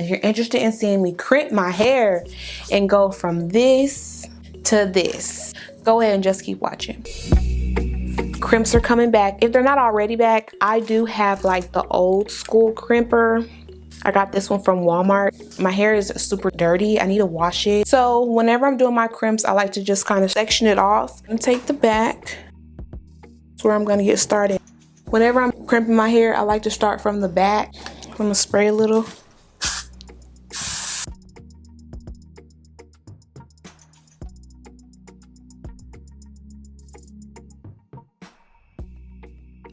If you're interested in seeing me crimp my hair and go from this to this, go ahead and just keep watching. Crimps are coming back. If they're not already back, I do have like the old school crimper. I got this one from Walmart. My hair is super dirty. I need to wash it. So whenever I'm doing my crimps, I like to just kind of section it off and take the back. That's where I'm gonna get started. Whenever I'm crimping my hair, I like to start from the back. I'm gonna spray a little.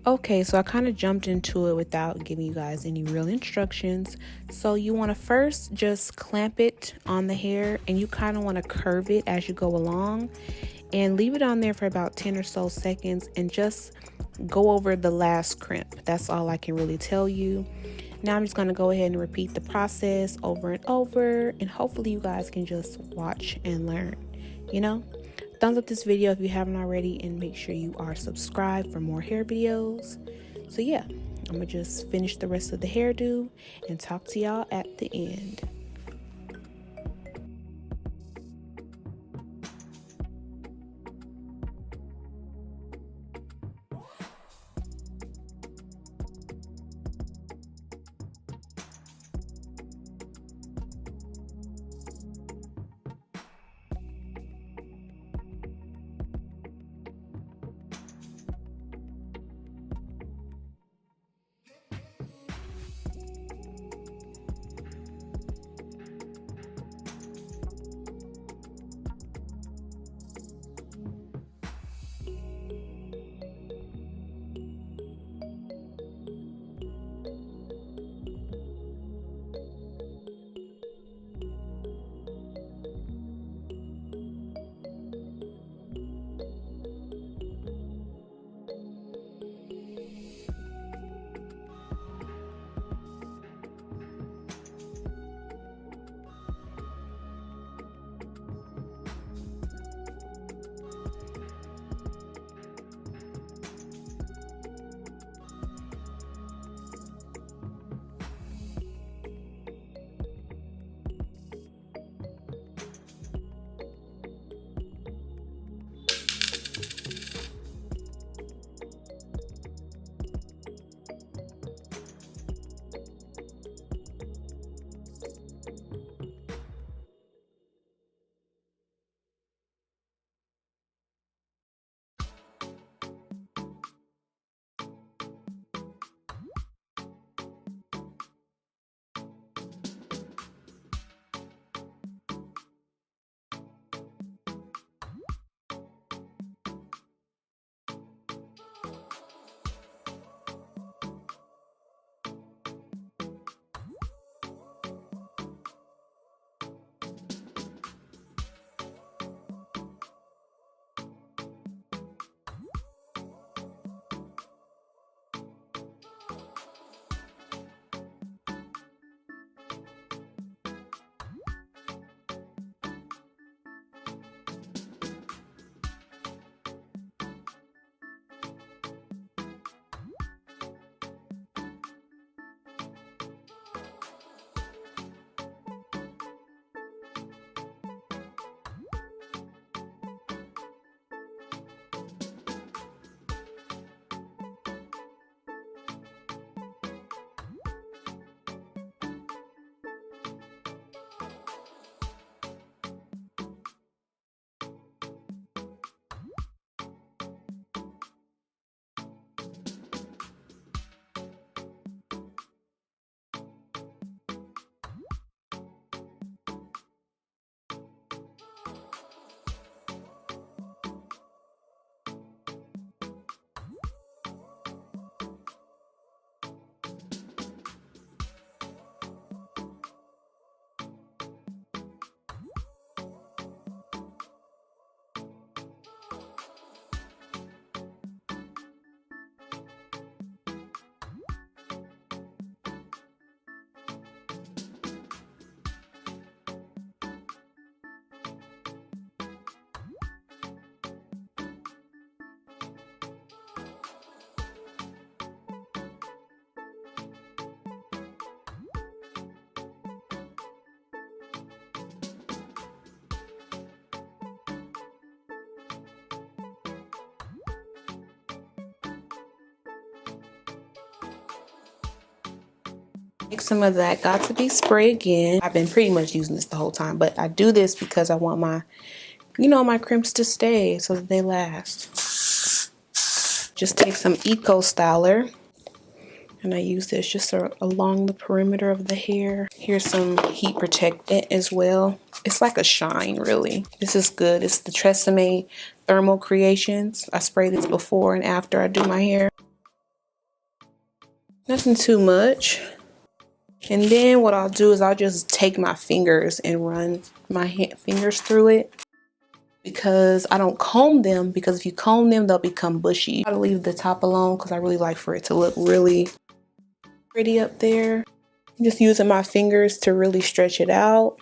Okay, so I kind of jumped into it without giving you guys any real instructions. So you want to first just clamp it on the hair, and you kind of want to curve it as you go along and leave it on there for about 10 or so seconds and just go over the last crimp. That's all I can really tell you. Now I'm just going to go ahead and repeat the process over and over, and hopefully you guys can just watch and learn, you know? Thumbs up this video if you haven't already, and make sure you are subscribed for more hair videos. So yeah, I'm gonna just finish the rest of the hairdo and talk to y'all at the end. Take some of that got to be spray again. I've been pretty much using this the whole time, but I do this because I want my, you know, my crimps to stay so that they last. Just take some Eco Styler, and I use this just along the perimeter of the hair. Here's some heat protectant as well. It's like a shine, really. This is good. It's the Tresemme Thermal Creations. I spray this before and after I do my hair. Nothing too much. And then what I'll do is I'll just take my fingers and run my fingers through it, because I don't comb them, because if you comb them, they'll become bushy. I leave the top alone because I really like for it to look really pretty up there. I'm just using my fingers to really stretch it out.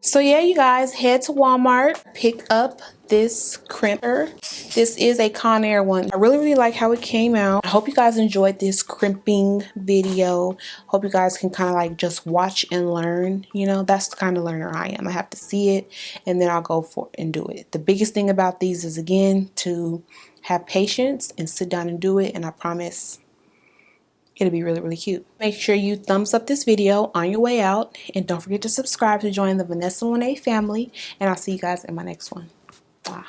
So yeah, you guys, head to Walmart, pick up this crimper. This is a Conair one. I really like how it came out. I hope you guys enjoyed this crimping video. Hope you guys can kind of like just watch and learn. You know, that's the kind of learner I am. I have to see it and then I'll go for it and do it. The biggest thing about these is, again, to have patience and sit down and do it, and I promise it'll be really cute. Make sure you thumbs up this video on your way out, and don't forget to subscribe to join the Vanessa family, and I'll see you guys in my next one. Bye.